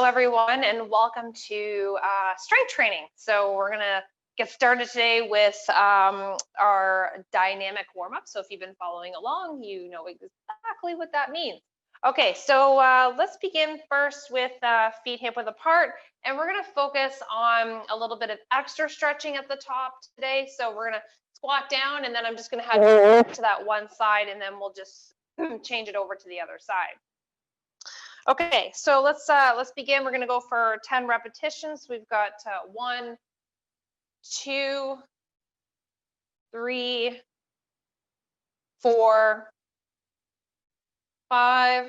Hello, everyone, and welcome to strength training. So we're going to get started today with our dynamic warm-up. So if you've been following along, you know exactly what that means. Okay, so let's begin first with feet hip-width apart, and we're going to focus on a little bit of extra stretching at the top today. So we're going to squat down, and then I'm just going to have you to that one side, and then we'll just change it over to the other side. Okay, so let's begin. We're going to go for 10 repetitions. We've got 1, 2, 3, 4, 5,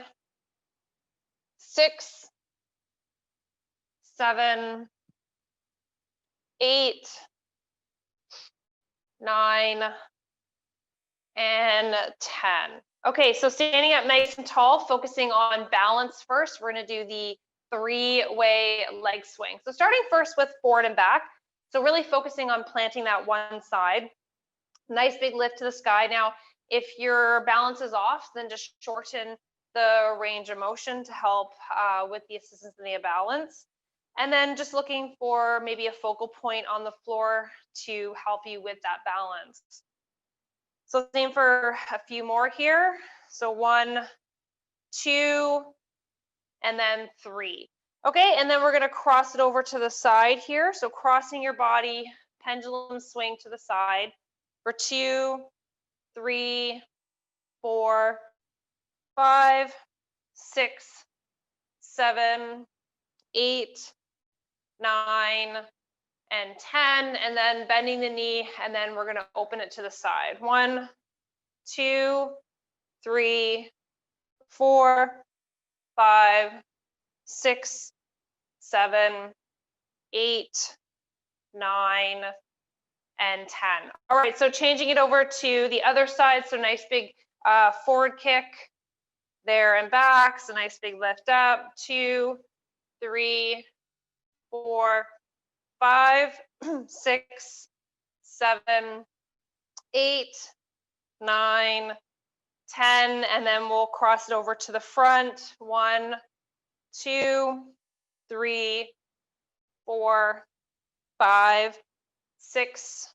6, 7, 8, 9, and 10. Okay, so standing up nice and tall, focusing on balance first. We're going to do the 3-way leg swing. So starting first with forward and back. So really focusing on planting that one side. Nice big lift to the sky. Now, if your balance is off, then just shorten the range of motion to help with the assistance in the balance. And then just looking for maybe a focal point on the floor to help you with that balance. So same for a few more here. So 1, 2, and then 3. Okay, and then we're going to cross it over to the side here. So crossing your body, pendulum swing to the side for 2, 3, 4, 5, 6, 7, 8, 9, and 10, and then bending the knee, and then we're going to open it to the side. 1, 2, 3, 4, 5, 6, 7, 8, 9, and 10. All right, so changing it over to the other side. So nice big forward kick there and back. So nice big lift up. 2, 3, 4, 5, 6, 7, 8, 9, 10, and then we'll cross it over to the front. 1, 2, 3, 4, 5, 6,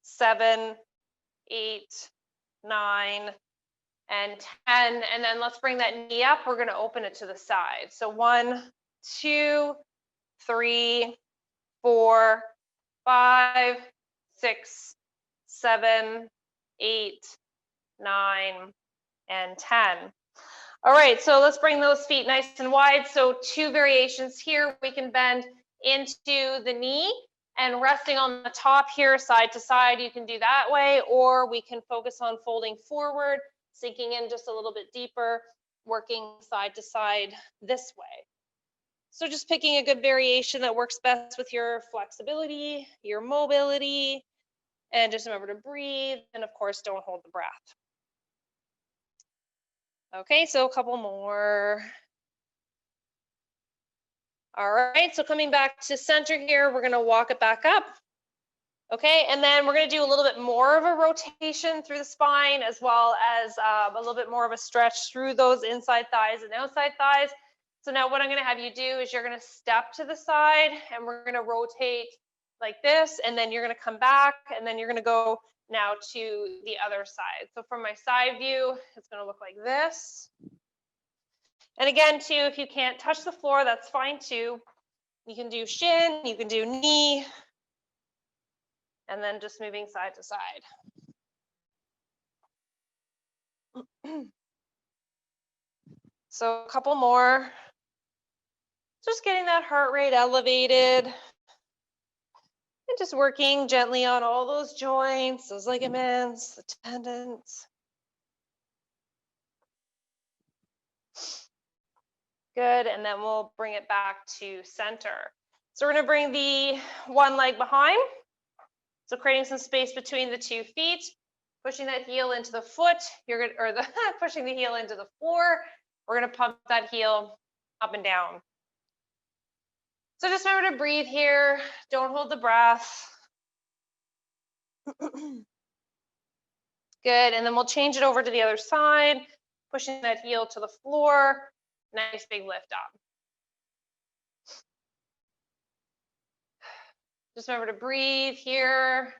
7, 8, 9, and 10. And then let's bring that knee up. We're going to open it to the side. So 1, 2, 3, 4, 5, 6, 7, 8, 9, and 10. All right, so let's bring those feet nice and wide. So 2 variations here. We can bend into the knee and resting on the top here, side to side. You can do that way, or we can focus on folding forward, sinking in just a little bit deeper, working side to side this way. So just picking a good variation that works best with your flexibility, your mobility, and just remember to breathe, and of course, don't hold the breath. Okay, so a couple more. All right, so coming back to center here, we're gonna walk it back up. Okay, and then we're gonna do a little bit more of a rotation through the spine, as well as a little bit more of a stretch through those inside thighs and outside thighs. So now what I'm gonna have you do is you're gonna step to the side, and we're gonna rotate like this, and then you're gonna come back, and then you're gonna go now to the other side. So from my side view, it's gonna look like this. And again, too, if you can't touch the floor, that's fine too. You can do shin, you can do knee, and then just moving side to side. So a couple more. Just getting that heart rate elevated. And just working gently on all those joints, those ligaments, the tendons. Good, and then we'll bring it back to center. So we're gonna bring the one leg behind. So creating some space between the 2 feet, pushing that heel into the foot, pushing the heel into the floor. We're gonna pump that heel up and down. So just remember to breathe here. Don't hold the breath. Good, and then we'll change it over to the other side, pushing that heel to the floor. Nice big lift up. Just remember to breathe here.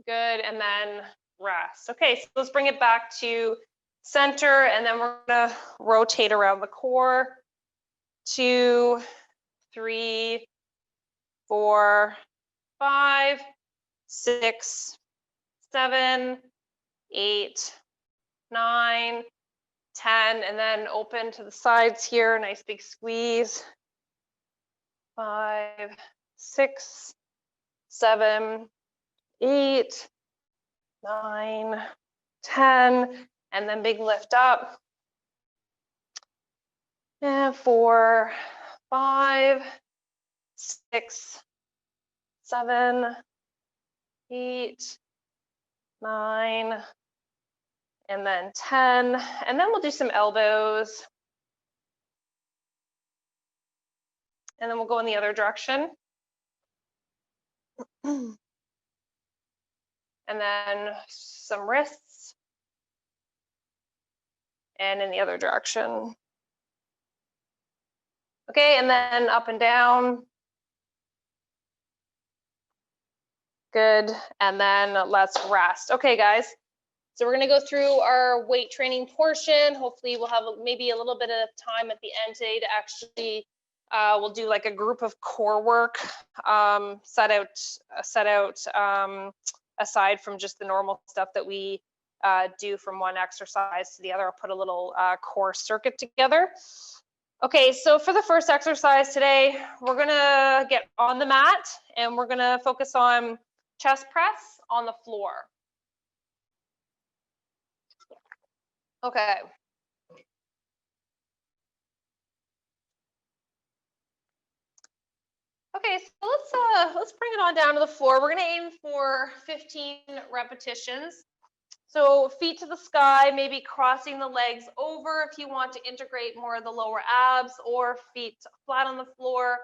Good, and then rest. Okay, so let's bring it back to center, and then we're gonna rotate around the core. 2, 3, 4, 5, 6, 7, 8, 9, 10, and then open to the sides here. Nice big squeeze. 5, 6, 7, 8, 9, 10, and then big lift up. And 4, 5, 6, 7, 8, 9, and then 10. And then we'll do some elbows. And then we'll go in the other direction. And then some wrists. And in the other direction. Okay, and then up and down. Good, and then let's rest. Okay, guys, so we're gonna go through our weight training portion. Hopefully we'll have maybe a little bit of time at the end today to actually, we'll do like a group of core work set out aside from just the normal stuff that we do from one exercise to the other. I'll put a little core circuit together. Okay, so for the first exercise today, we're gonna get on the mat and we're gonna focus on chest press on the floor. Okay. Okay, so let's bring it on down to the floor. We're gonna aim for 15 repetitions. So feet to the sky, maybe crossing the legs over if you want to integrate more of the lower abs, or feet flat on the floor,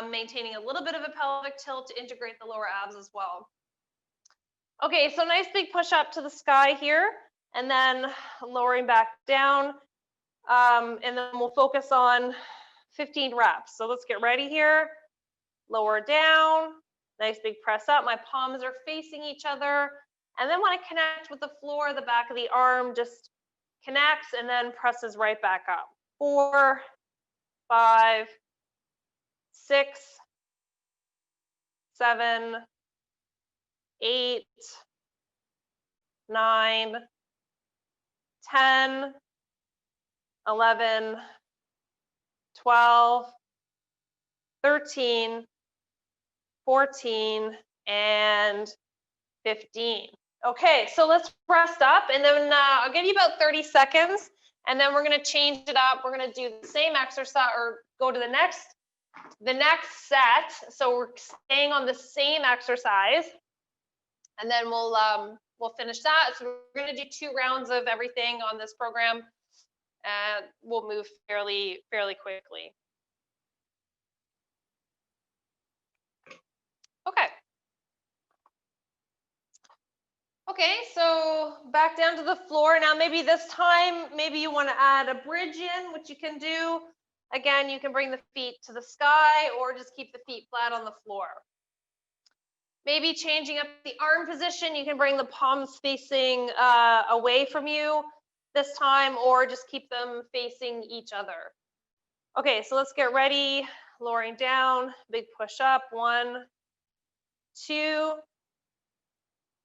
maintaining a little bit of a pelvic tilt to integrate the lower abs as well. Okay, so nice big push up to the sky here, and then lowering back down, and then we'll focus on 15 reps. So let's get ready here. Lower down, nice big press up. My palms are facing each other. And then when I connect with the floor, the back of the arm just connects and then presses right back up. 4, 5, 6, 7, 8, 9, 10, 11, 12, 13, 14, and 15. Okay, so let's rest up, and then I'll give you about 30 seconds, and then we're gonna change it up. We're gonna do the same exercise, or go to the next set. So we're staying on the same exercise, and then we'll finish that. So we're gonna do 2 rounds of everything on this program, and we'll move fairly quickly. Okay. Okay, so back down to the floor. Now maybe this time, maybe you want to add a bridge in, which you can do. Again, you can bring the feet to the sky or just keep the feet flat on the floor. Maybe changing up the arm position, you can bring the palms facing away from you this time, or just keep them facing each other. Okay, so let's get ready. Lowering down, big push up. 1, 2,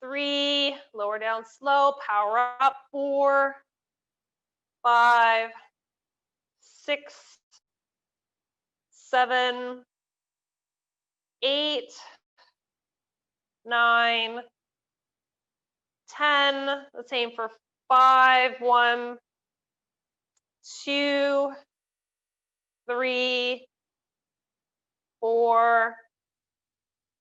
3, lower down slow, power up. 4, 5, 6, 7, 8, 9, 10. Let's aim for 5. 1, 2, 3, 4,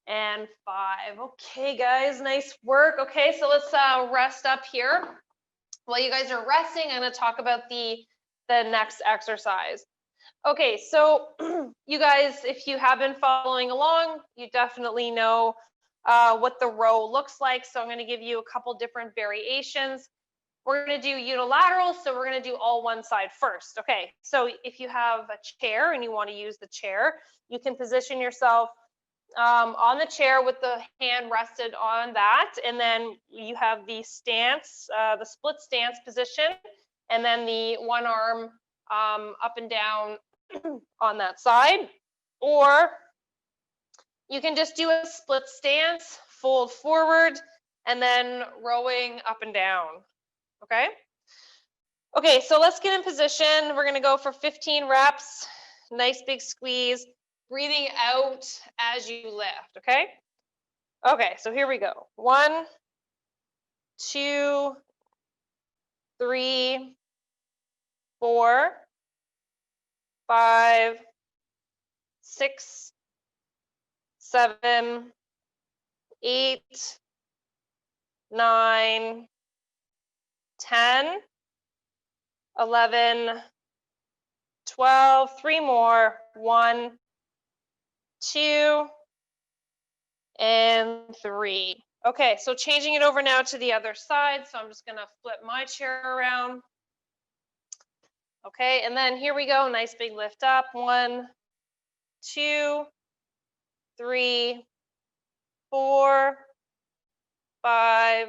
and 5. Okay, guys, nice work. Okay, so let's rest up here. While you guys are resting, I'm going to talk about the next exercise. Okay, so you guys, if you have been following along, you definitely know what the row looks like. So I'm going to give you a couple different variations. We're going to do unilateral, so we're going to do all one side first. Okay, so if you have a chair and you want to use the chair, you can position yourself on the chair with the hand rested on that, and then you have the stance, the split stance position, and then the one arm up and down on that side. Or you can just do a split stance, fold forward, and then rowing up and down. Okay? Okay, so let's get in position. We're gonna go for 15 reps. Nice big squeeze. Breathing out as you lift, okay? Okay, so here we go. 1, 2, 3, 4, 5, 6, 7, 8, 9, 10, 11, 12, 3 more, 1, 2, and 3. Okay, so changing it over now to the other side. So I'm just gonna flip my chair around. Okay, and then here we go, nice big lift up. 1, 2, 3, 4, 5,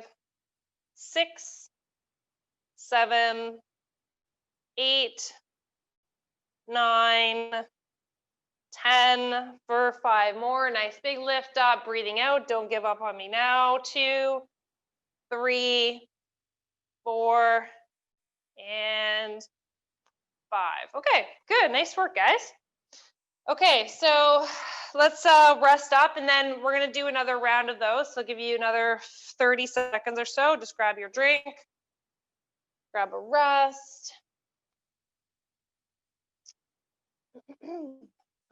6, 7, 8, 9, 10 for 5 more. Nice big lift up, breathing out. Don't give up on me now. 2, 3, 4, and 5. Okay, good. Nice work, guys. Okay, so let's rest up, and then we're going to do another round of those. So I'll give you another 30 seconds or so. Just grab your drink, grab a rest.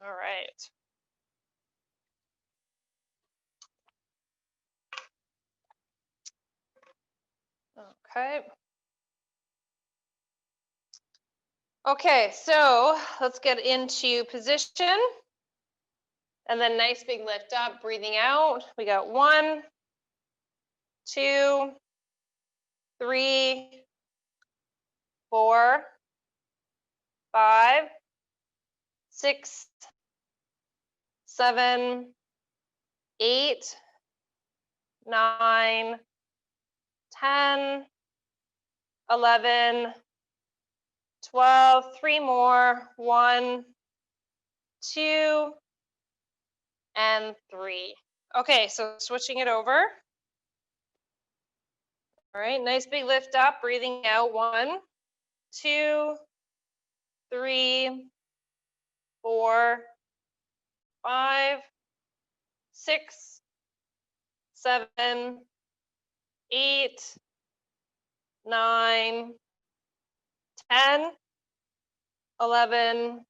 All right. Okay. Okay, so let's get into position. And then nice big lift up, breathing out. We got 1, 2, 3, 4, 5, 6, 7, 8, 9, 10, 11, 12, 3 more, 1, 2, and 3. Okay, so switching it over. All right, nice big lift up, breathing out. 1, 2, 3, 4, 5, 6, 7, 8, 9, 10, 11,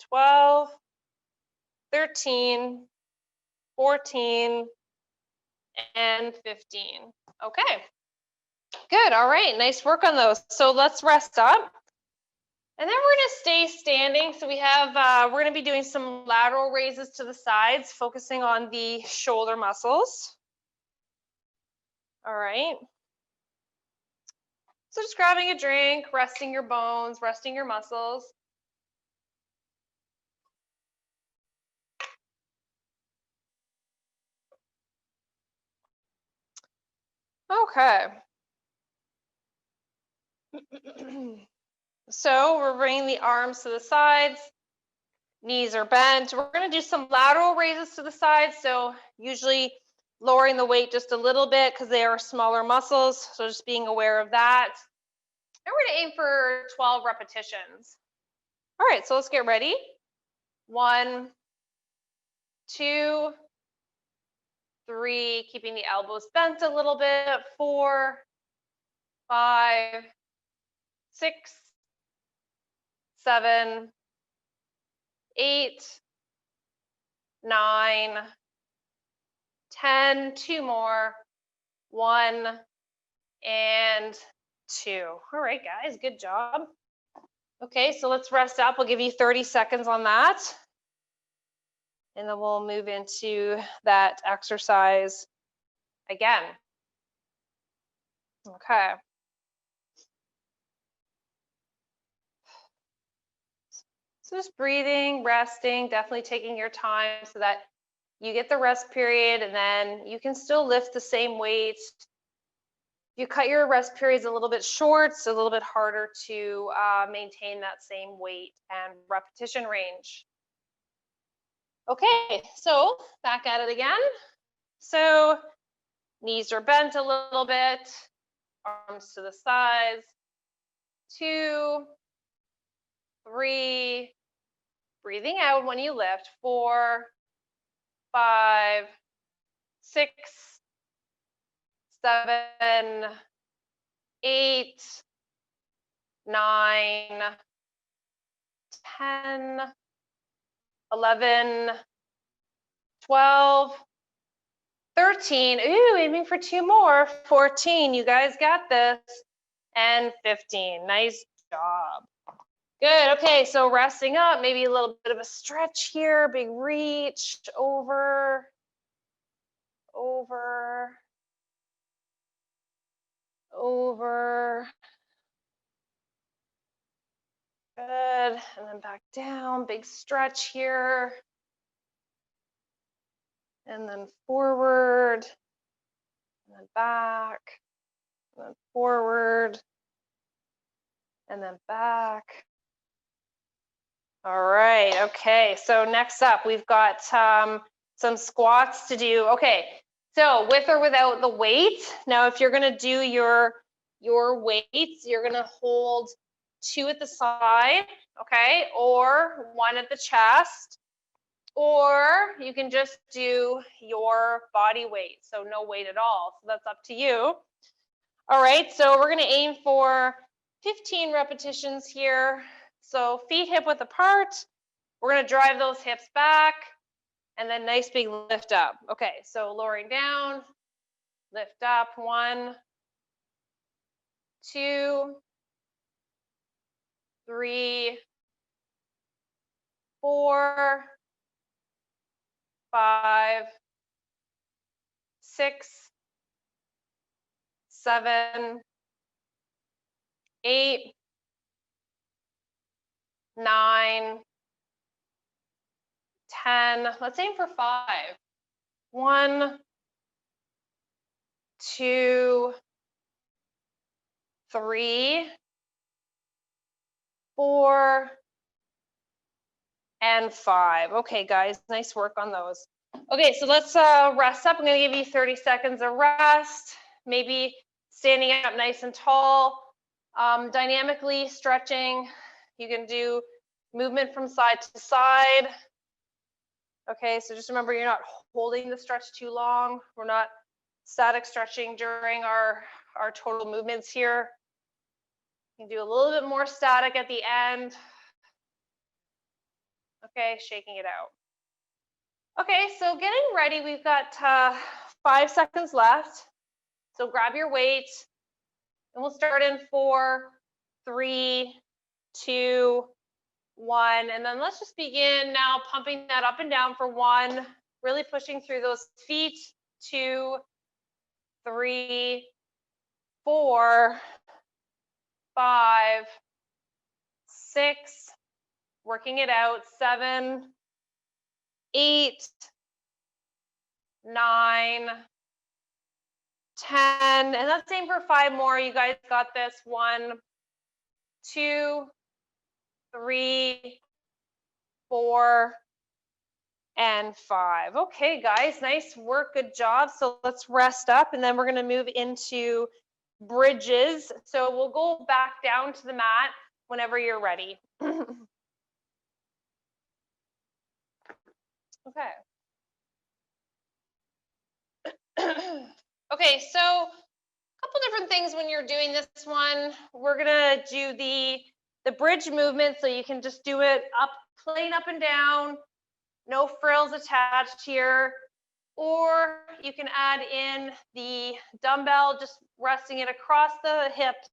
12, 13, 14, and 15. Okay, good. All right, nice work on those. So let's rest up. And then we're going to stay standing. So we have, we're going to be doing some lateral raises to the sides, focusing on the shoulder muscles. All right. So just grabbing a drink, resting your bones, resting your muscles. Okay. So we're bringing the arms to the sides. Knees are bent. We're going to do some lateral raises to the sides. So usually lowering the weight just a little bit because they are smaller muscles. So just being aware of that. And we're going to aim for 12 repetitions. All right, so let's get ready. 1, 2, 3, keeping the elbows bent a little bit. 4, 5, 6, 7, 8, 9, 10, 2 more, 1, and 2. All right, guys, good job. Okay, so let's rest up. We'll give you 30 seconds on that. And then we'll move into that exercise again. Okay. So just breathing, resting, definitely taking your time so that you get the rest period, and then you can still lift the same weight. You cut your rest periods a little bit short, so a little bit harder to maintain that same weight and repetition range. Okay, so back at it again. So knees are bent a little bit, arms to the sides. 2, 3, breathing out when you lift. 4, 5, 6, 7, 8, 9, 10, 11, 12, 13. Ooh, aiming for 2 more. 14. You guys got this. And 15. Nice job. Good. Okay, so resting up, maybe a little bit of a stretch here, big reach, over, over, over. Good. And then back down, big stretch here. And then forward, and then back, and then forward, and then back. All right, okay, so next up, we've got some squats to do. Okay, so with or without the weight. Now, if you're gonna do your weights, you're gonna hold 2 at the side, okay, or 1 at the chest, or you can just do your body weight, so no weight at all. So that's up to you. All right, so we're gonna aim for 15 repetitions here. So feet hip width apart. We're gonna drive those hips back and then nice big lift up. Okay, so lowering down, lift up. 1, 2, 3, 4, 5, 6, 7, 8, 9, 10. Let's aim for 5. 1, 2, 3, 4, and 5. Okay, guys, nice work on those. Okay, so let's rest up. I'm gonna give you 30 seconds of rest, maybe standing up nice and tall, dynamically stretching. You can do movement from side to side. Okay, so just remember, you're not holding the stretch too long. We're not static stretching during our total movements here. You can do a little bit more static at the end. Okay, shaking it out. Okay, so getting ready, we've got 5 seconds left. So grab your weight, and we'll start in 4, 3, 2, 1, and then let's just begin now pumping that up and down for 1, really pushing through those feet. 2, 3, 4, 5, 6, working it out. 7, 8, 9, 10, and let's aim for 5 more. You guys got this. 1, 2, 3, 4, and 5. Okay, guys, nice work, good job. So let's rest up, and then we're gonna move into bridges. So we'll go back down to the mat whenever you're ready. Okay. Okay, so a couple different things when you're doing this one. We're gonna do the bridge movement, so you can just do it up, plain up and down, no frills attached here, or you can add in the dumbbell, just resting it across the hips,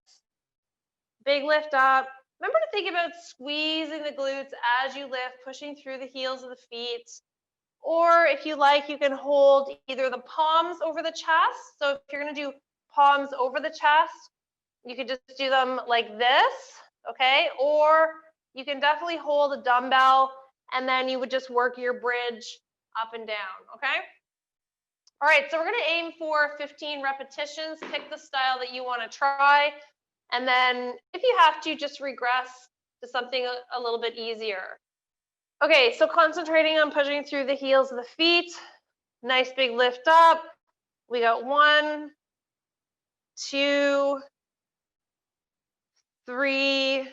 big lift up. Remember to think about squeezing the glutes as you lift, pushing through the heels of the feet. Or if you like, you can hold either the palms over the chest. So if you're gonna do palms over the chest, you could just do them like this, okay? Or You can definitely hold a dumbbell and then you would just work your bridge up and down, okay? All right, so we're gonna aim for 15 repetitions. Pick the style that you wanna try. And then if you have to, just regress to something a little bit easier. Okay, so concentrating on pushing through the heels of the feet. Nice big lift up. We got 1, 2, 3,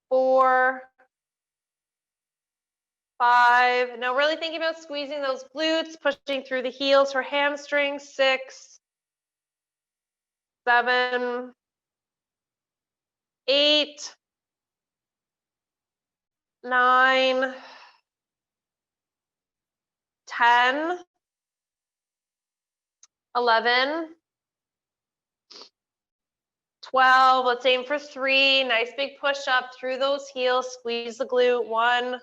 4, 5. Now really thinking about squeezing those glutes, pushing through the heels for hamstrings. 6, 7, 8, 9, 10, 11, 12. Let's aim for 3. Nice big push up through those heels. Squeeze the glute. 1,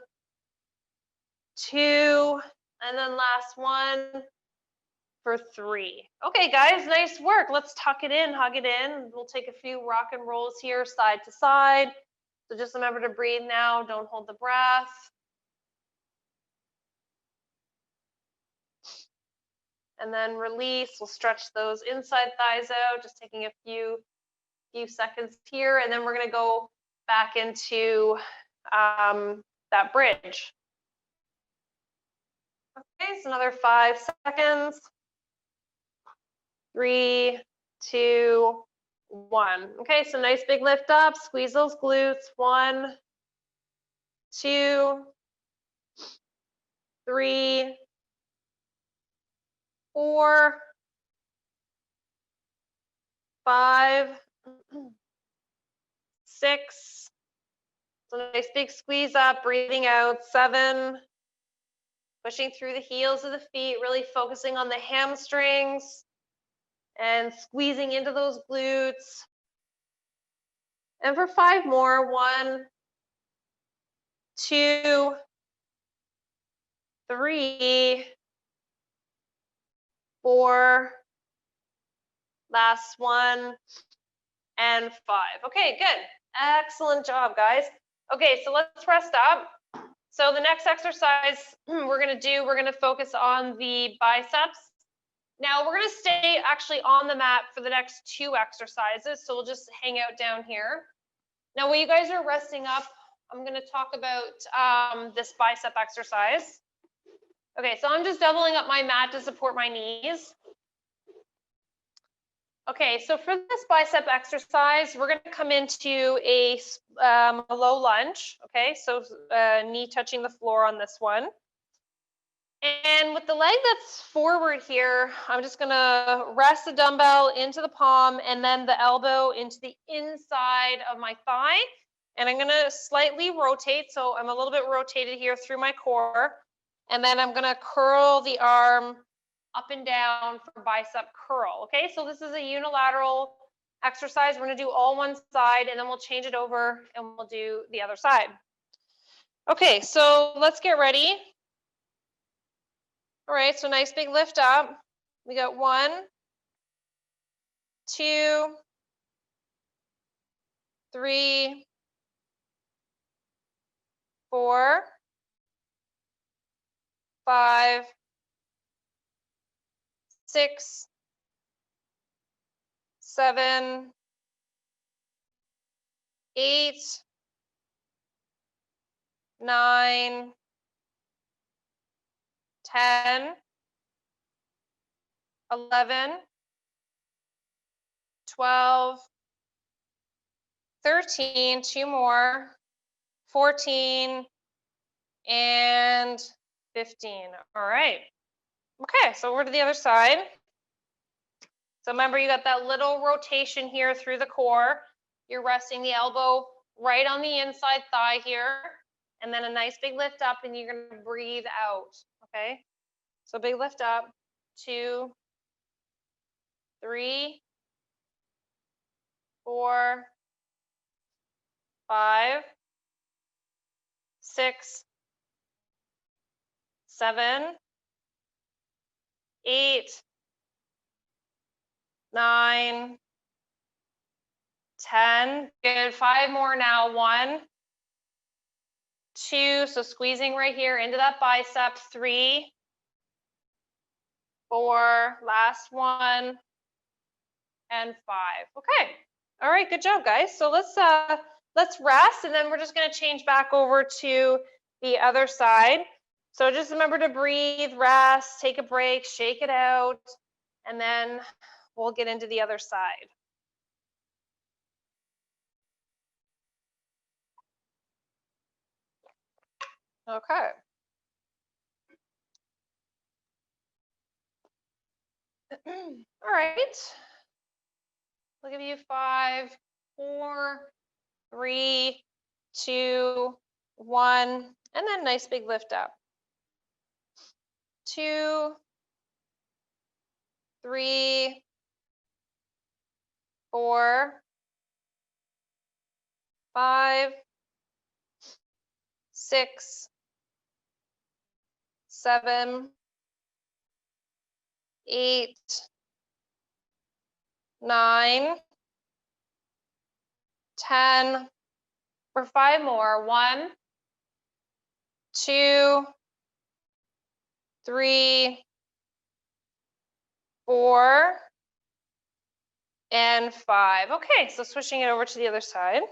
2, and then last one for 3. Okay, guys, nice work. Let's tuck it in, hug it in. We'll take a few rock and rolls here, side to side. So just remember to breathe now. Don't hold the breath. And then release. We'll stretch those inside thighs out, just taking a few seconds here. And then we're going to go back into that bridge. Okay, so another 5 seconds. 3, 2, 1. Okay, so nice big lift up. Squeeze those glutes. 1, 2, 3, 4, 5, 6. So nice big squeeze up, breathing out. 7. Pushing through the heels of the feet, really focusing on the hamstrings and squeezing into those glutes. And for 5 more. 1, 2, 3, 4, last one, and 5. Okay, good. Excellent job, guys. Okay, so let's rest up. So the next exercise we're gonna focus on the biceps. Now we're gonna stay actually on the mat for the next 2 exercises. So we'll just hang out down here. Now while you guys are resting up, I'm gonna talk about this bicep exercise. Okay, so I'm just doubling up my mat to support my knees. Okay, so for this bicep exercise, we're going to come into a low lunge. Okay, so knee touching the floor on this one. And with the leg that's forward here, I'm just going to rest the dumbbell into the palm and then the elbow into the inside of my thigh. And I'm going to slightly rotate. So I'm a little bit rotated here through my core. And then I'm going to curl the arm up and down for bicep curl. Okay, so this is a unilateral exercise. We're going to do all one side and then we'll change it over and we'll do the other side. Okay, so let's get ready. All right, so nice big lift up. We got 1, 2, 3, 4, 5, 6, 7, 8, 9, 10, 11, 12, 13, 2 more, 14, and 15. All right. Okay, so we're to the other side. So remember, you got that little rotation here through the core. You're resting the elbow right on the inside thigh here, and then a nice big lift up, and you're gonna breathe out, okay? So big lift up, 2, 3, 4, 5, 6, 7, 8, 9, 10. Good. 5 more now. 1, 2. So squeezing right here into that bicep. 3, 4. Last one. And 5. Okay. All right. Good job, guys. So let's rest, and then we're just going to change back over to the other side. So just remember to breathe, rest, take a break, shake it out, and then we'll get into the other side. Okay. All right. I'll give you 5, 4, 3, 2, 1, and then nice big lift up. 2, 3, 4, 5, 6, 7, 8, 9, 10. For 5 more. 1, 2, 3, 4, and 5. Okay, so switching it over to the other side.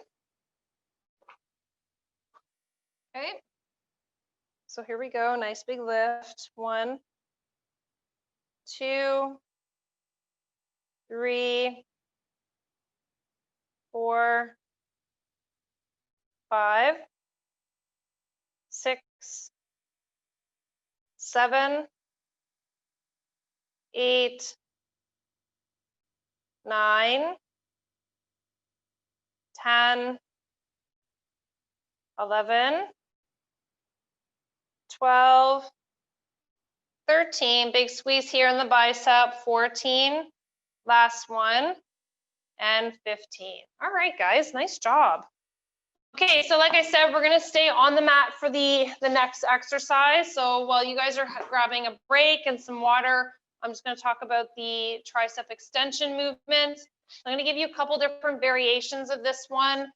Okay. So here we go. Nice big lift. 1, 2, 3, 4, 5, 6, 7, 8, 9, 10, 11, 12, 13. Big squeeze here in the bicep. 14. Last one. And 15. All right, guys, nice job. Okay, so like I said, we're gonna stay on the mat for the next exercise. So while you guys are grabbing a break and some water, I'm just gonna talk about the tricep extension movement. I'm gonna give you a couple different variations of this one.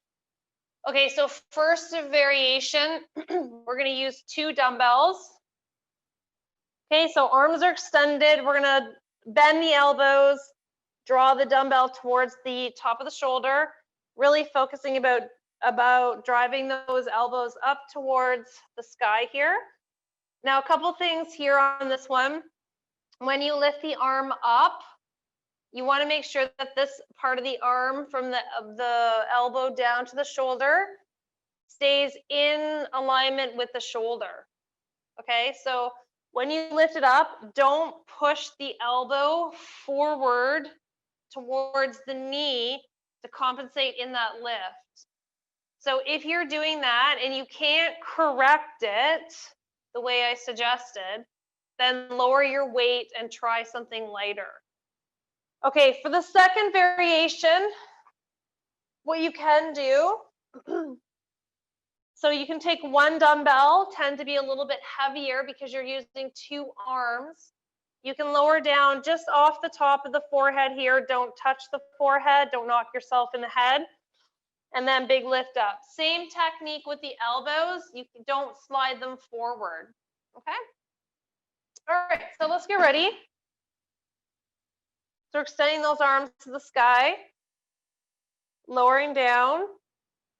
Okay, so first variation, we're gonna use 2 dumbbells. Okay, so arms are extended. We're gonna bend the elbows, draw the dumbbell towards the top of the shoulder, really focusing about driving those elbows up towards the sky here. Now, a couple things here on this one. When you lift the arm up, you want to make sure that this part of the arm from the elbow down to the shoulder stays in alignment with the shoulder. Okay, so when you lift it up, don't push the elbow forward towards the knee to compensate in that lift. So if you're doing that and you can't correct it the way I suggested, then lower your weight and try something lighter. Okay, for the second variation, what you can do, so you can take 1 dumbbell, tend to be a little bit heavier because you're using 2 arms. You can lower down just off the top of the forehead here. Don't touch the forehead. Don't knock yourself in the head. And then big lift up. Same technique with the elbows. You don't slide them forward. Okay? All right, so let's get ready. So we're extending those arms to the sky, lowering down,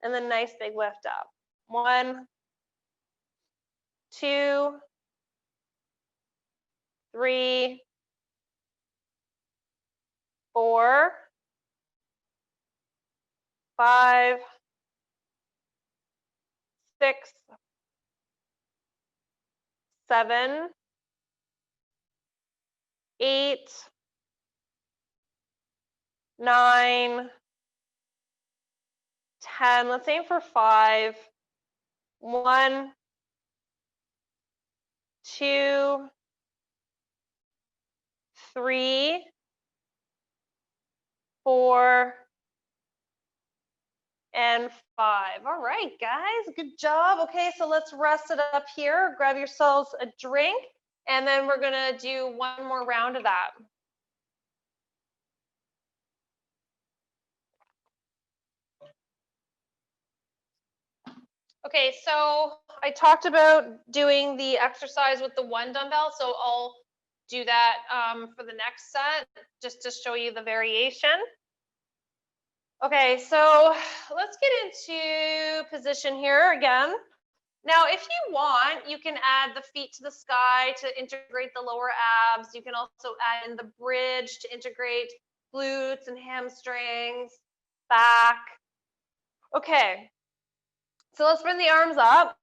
and then nice big lift up. 1, 2, 3, 4, 5, 6, 7, 8, 9, 10. Let's aim for 5. 1, 2, 3, 4, and 5. All right, guys, good job. Okay, so let's rest it up here. Grab yourselves a drink, and then we're gonna do 1 more round of that. Okay, so I talked about doing the exercise with the one dumbbell, so I'll do that for the next set, just to show you the variation. Okay, so let's get into position here again. Now, if you want, you can add the feet to the sky to integrate the lower abs. You can also add in the bridge to integrate glutes and hamstrings, back. Okay, so let's bring the arms up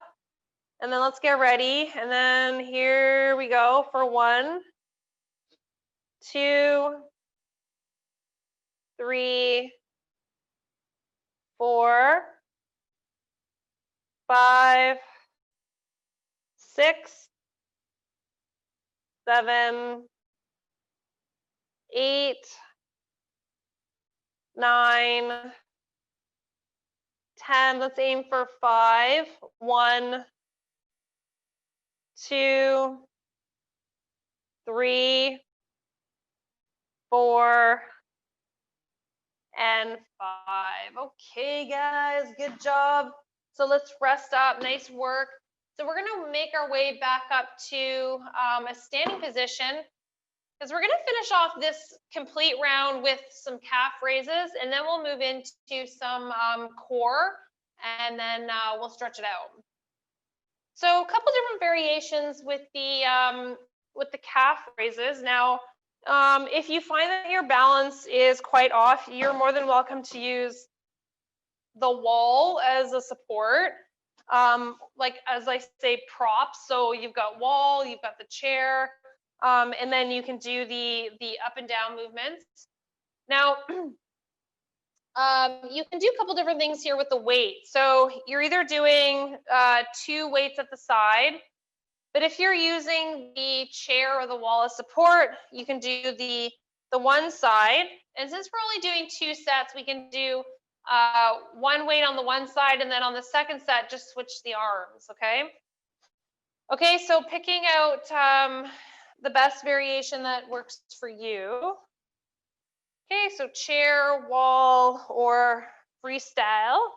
and then let's get ready. And then here we go for 1, 2, 3, 4, 5, 6, 7, 8, 9, 10. Let's aim for 5. 1, 2, 3, 4, and 5. Okay, guys, good job. So let's rest up. Nice work. So we're going to make our way back up to a standing position, because we're going to finish off this complete round with some calf raises, and then we'll move into some core, and then we'll stretch it out. So a couple different variations with the calf raises. Now, if you find that your balance is quite off, you're more than welcome to use the wall as a support. Like, as I say, props. So you've got wall, you've got the chair, and then you can do the up and down movements. Now, you can do a couple different things here with the weight. So you're either doing 2 weights at the side, but if you're using the chair or the wall as support, you can do the one side. And since we're only doing 2 sets, we can do 1 weight on the one side, and then on the second set, just switch the arms, okay? Okay, so picking out the best variation that works for you. Okay, so chair, wall, or freestyle.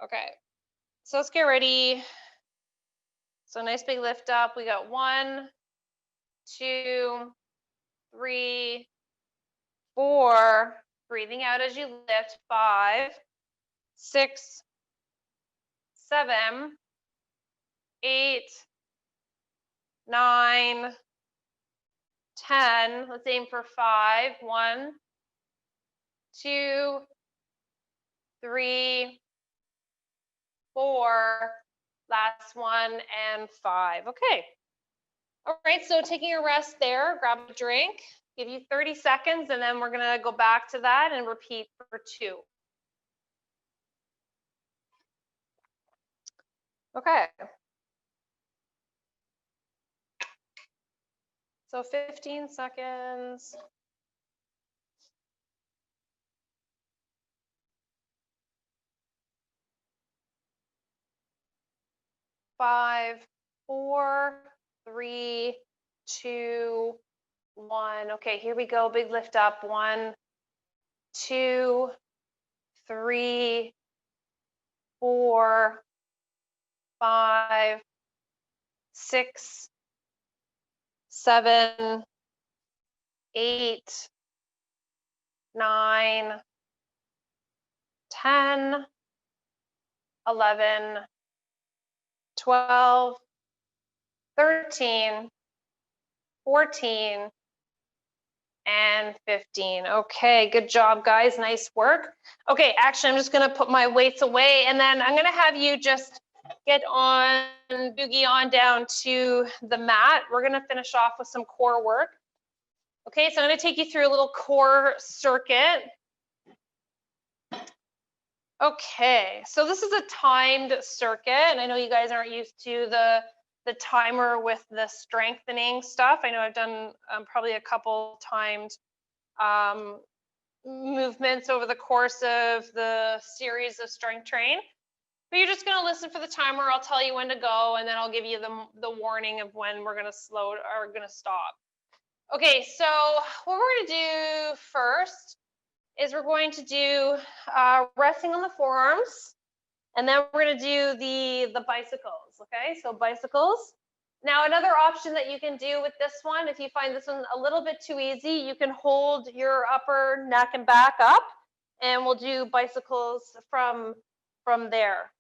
Okay, so let's get ready. So nice big lift up. We got 1, 2, 3, 4. Breathing out as you lift. 5, 6, 7, 8, 9, 10. Let's aim for 5. 1, 2, 3, 4. Last one, and 5. Okay. All right, so taking a rest there, grab a drink, give you 30 seconds, and then we're going to go back to that and repeat for 2. Okay. So 15 seconds. Five, 4, 3, 2, 1. Okay, here we go. Big lift up. 1, 2, 3, 4, 5, 6, 7, 8, 9, 10, 11, 12, 13, 14, and 15. Okay, good job, guys. Nice work. Okay, actually, I'm just going to put my weights away, and then I'm going to have you just get on, boogie on down to the mat. We're going to finish off with some core work. Okay, so I'm going to take you through a little core circuit. Okay, so this is a timed circuit, and I know you guys aren't used to the timer with the strengthening stuff. I know I've done probably a couple timed movements over the course of the series of Strength Train. But you're just going to listen for the timer. I'll tell you when to go, and then I'll give you the warning of when we're going to slow or going to stop. Okay, so what we're going to do first is we're going to do resting on the forearms. And then we're gonna do the bicycles, okay? So bicycles. Now another option that you can do with this one, if you find this one a little bit too easy, you can hold your upper neck and back up, and we'll do bicycles from there.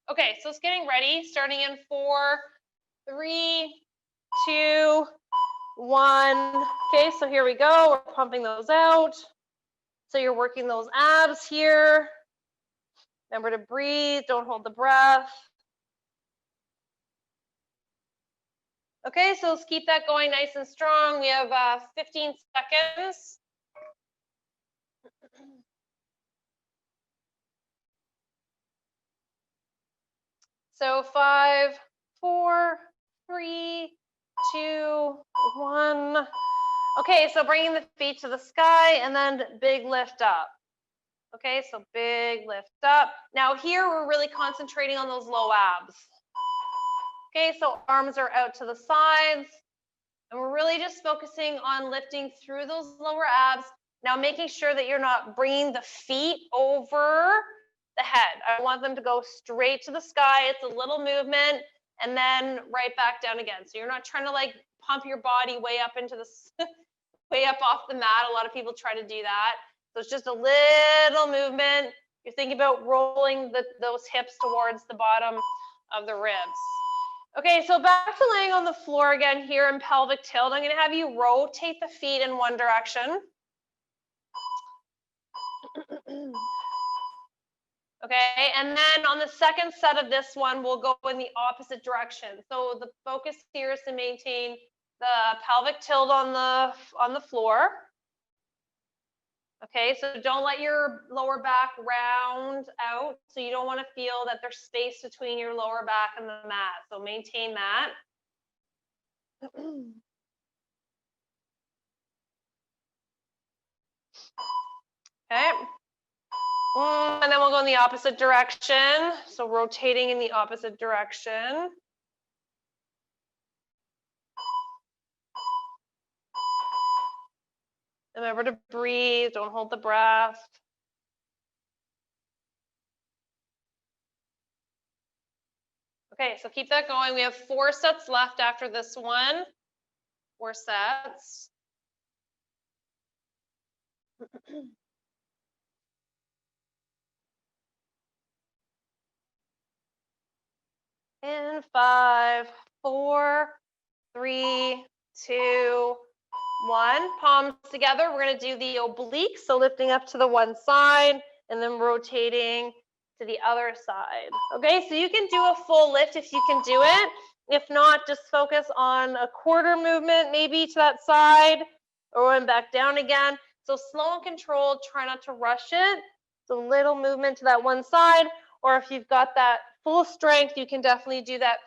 Okay, so it's getting ready, starting in 4, 3, 2, 1. Okay, so here we go. We're pumping those out. So you're working those abs here. Remember to breathe, don't hold the breath. Okay, so let's keep that going nice and strong. We have 15 seconds. So 5, 4, 3, 2, 1. Okay, so bringing the feet to the sky and then big lift up. Okay, so big lift up. Now here we're really concentrating on those low abs. Okay, so arms are out to the sides. And we're really just focusing on lifting through those lower abs. Now making sure that you're not bringing the feet over the head. I want them to go straight to the sky. It's a little movement and then right back down again. So you're not trying to like pump your body way up into the way up off the mat. A lot of people try to do that. So it's just a little movement. You're thinking about rolling those hips towards the bottom of the ribs. Okay, so back to laying on the floor again here in pelvic tilt. I'm going to have you rotate the feet in one direction. Okay, and then on the second set of this one, we'll go in the opposite direction. So the focus here is to maintain the pelvic tilt on the floor. Okay, so don't let your lower back round out. So you don't want to feel that there's space between your lower back and the mat. So maintain that. Okay. And then we'll go in the opposite direction. So rotating in the opposite direction. Remember to breathe, don't hold the breath. Okay, so keep that going. We have 4 sets left after this one. 4 sets. In 5, 4, 3, 2, 1. Palms together. We're going to do the obliques, so lifting up to the one side and then rotating to the other side. Okay, so you can do a full lift if you can do it. If not, just focus on a quarter movement, maybe to that side, or going back down again. So slow and controlled, try not to rush it. So little movement to that one side, or if you've got that full strength, you can definitely do that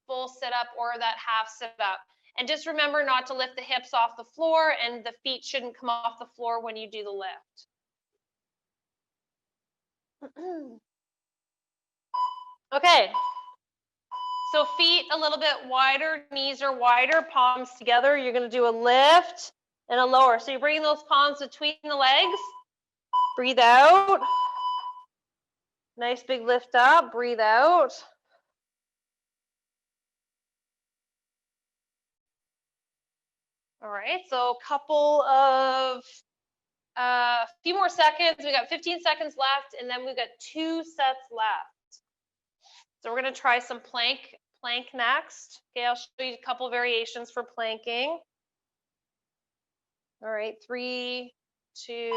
full sit-up or that half sit-up. And just remember not to lift the hips off the floor, and the feet shouldn't come off the floor when you do the lift. Okay, so feet a little bit wider, knees are wider, palms together. You're going to do a lift and a lower. So you're bringing those palms between the legs. Breathe out. Nice big lift up. Breathe out. All right, so a few more seconds. We got 15 seconds left, and then we've got 2 sets left. So we're going to try some plank next. Okay, I'll show you a couple variations for planking. All right, 3, 2,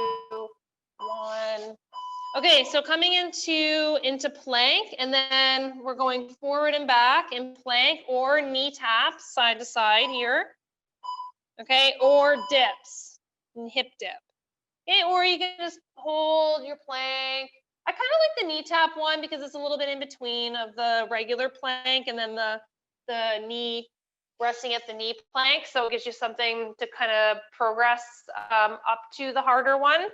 1. Okay, so coming into plank, and then we're going forward and back in plank, or knee taps side to side here. Okay, or dips, and hip dip. Okay, or you can just hold your plank. I kind of like the knee tap one because it's a little bit in between of the regular plank and then the knee resting at the knee plank. So it gives you something to kind of progress up to the harder one.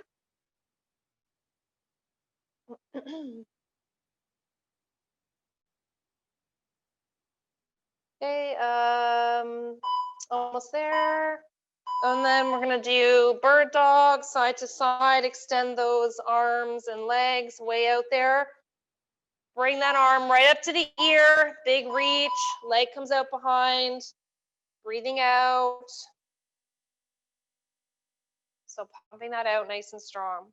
Okay, almost there. And then we're going to do bird dog, side to side, extend those arms and legs way out there. Bring that arm right up to the ear, big reach, leg comes out behind, breathing out. So pumping that out nice and strong.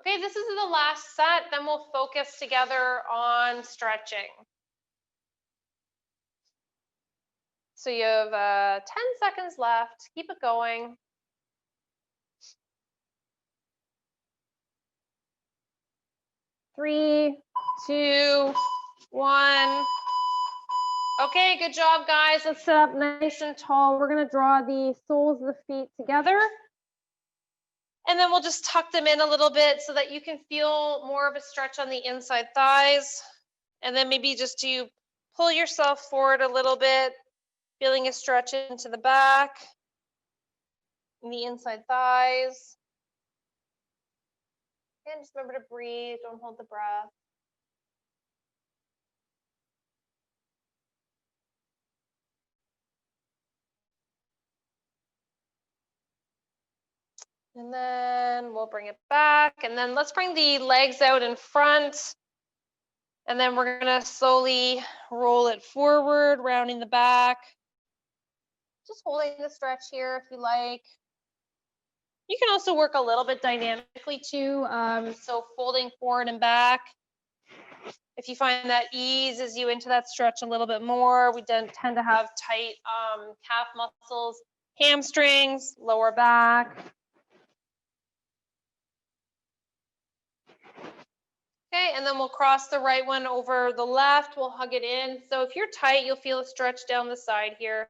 Okay, this is the last set, then we'll focus together on stretching. So you have 10 seconds left, keep it going. 3, 2, 1. Okay, good job, guys. Let's sit up nice and tall. We're gonna draw the soles of the feet together. And then we'll just tuck them in a little bit so that you can feel more of a stretch on the inside thighs. And then maybe just to pull yourself forward a little bit, feeling a stretch into the back and the inside thighs. And just remember to breathe, don't hold the breath. And then we'll bring it back. And then let's bring the legs out in front. And then we're gonna slowly roll it forward, rounding the back. Just holding the stretch here if you like. You can also work a little bit dynamically too. So folding forward and back. If you find that eases you into that stretch a little bit more, we tend to have tight calf muscles, hamstrings, lower back. Okay, and then we'll cross the right one over the left. We'll hug it in. So if you're tight, you'll feel a stretch down the side here.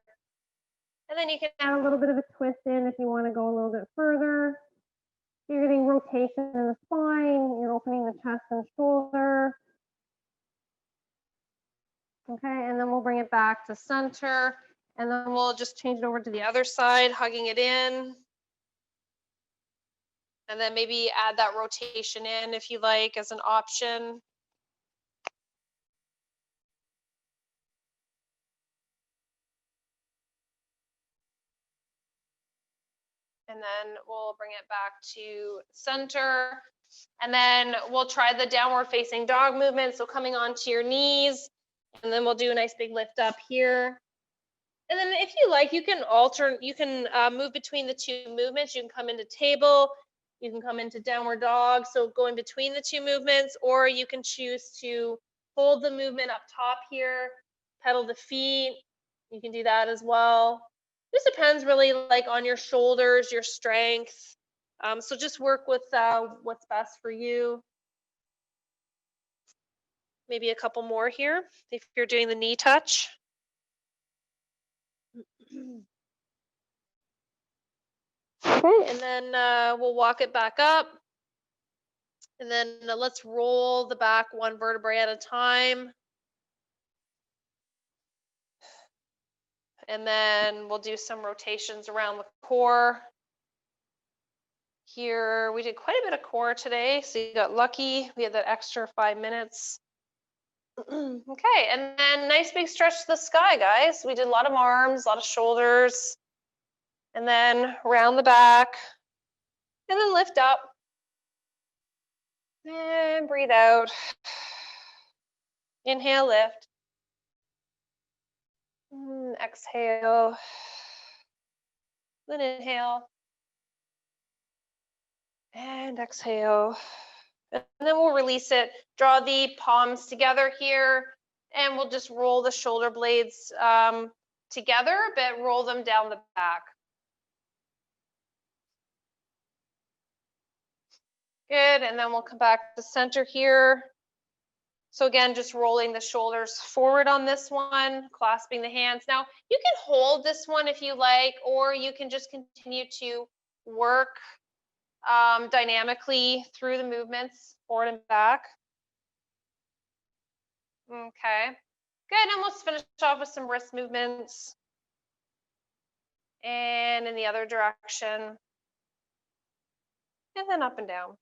And then you can add a little bit of a twist in if you want to go a little bit further. You're getting rotation in the spine. You're opening the chest and shoulder. Okay, and then we'll bring it back to center. And then we'll just change it over to the other side, hugging it in. And then maybe add that rotation in if you like as an option. And then we'll bring it back to center. And then we'll try the downward facing dog movement. So coming onto your knees, and then we'll do a nice big lift up here. And then if you like, you can move between the two movements. You can come into table, you can come into downward dog. So going between the two movements, or you can choose to hold the movement up top here, pedal the feet. You can do that as well. This depends really like on your shoulders, your strength. So just work with what's best for you. Maybe a couple more here if you're doing the knee touch. Okay, and then we'll walk it back up. And then let's roll the back one vertebrae at a time. And then we'll do some rotations around the core. Here, we did quite a bit of core today, so you got lucky. We had that extra 5 minutes. Okay, and then nice big stretch to the sky, guys. We did a lot of arms, a lot of shoulders, and then round the back, and then lift up, and breathe out. Inhale, lift. Exhale, then inhale, and exhale. And then we'll release it. Draw the palms together here, and we'll just roll the shoulder blades together, but roll them down the back. Good, and then we'll come back to center here. So again, just rolling the shoulders forward on this one, clasping the hands. Now, you can hold this one if you like, or you can just continue to work dynamically through the movements, forward and back. Okay, good, and we'll finish off with some wrist movements. And in the other direction. And then up and down.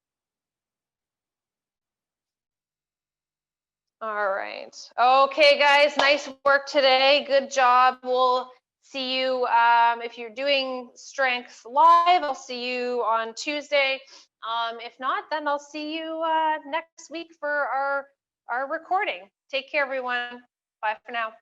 All right. Okay, guys, nice work today. Good job. We'll See you if you're doing strength live. I'll see you on Tuesday. If not, then I'll see you next week for our recording. Take care, everyone. Bye for now.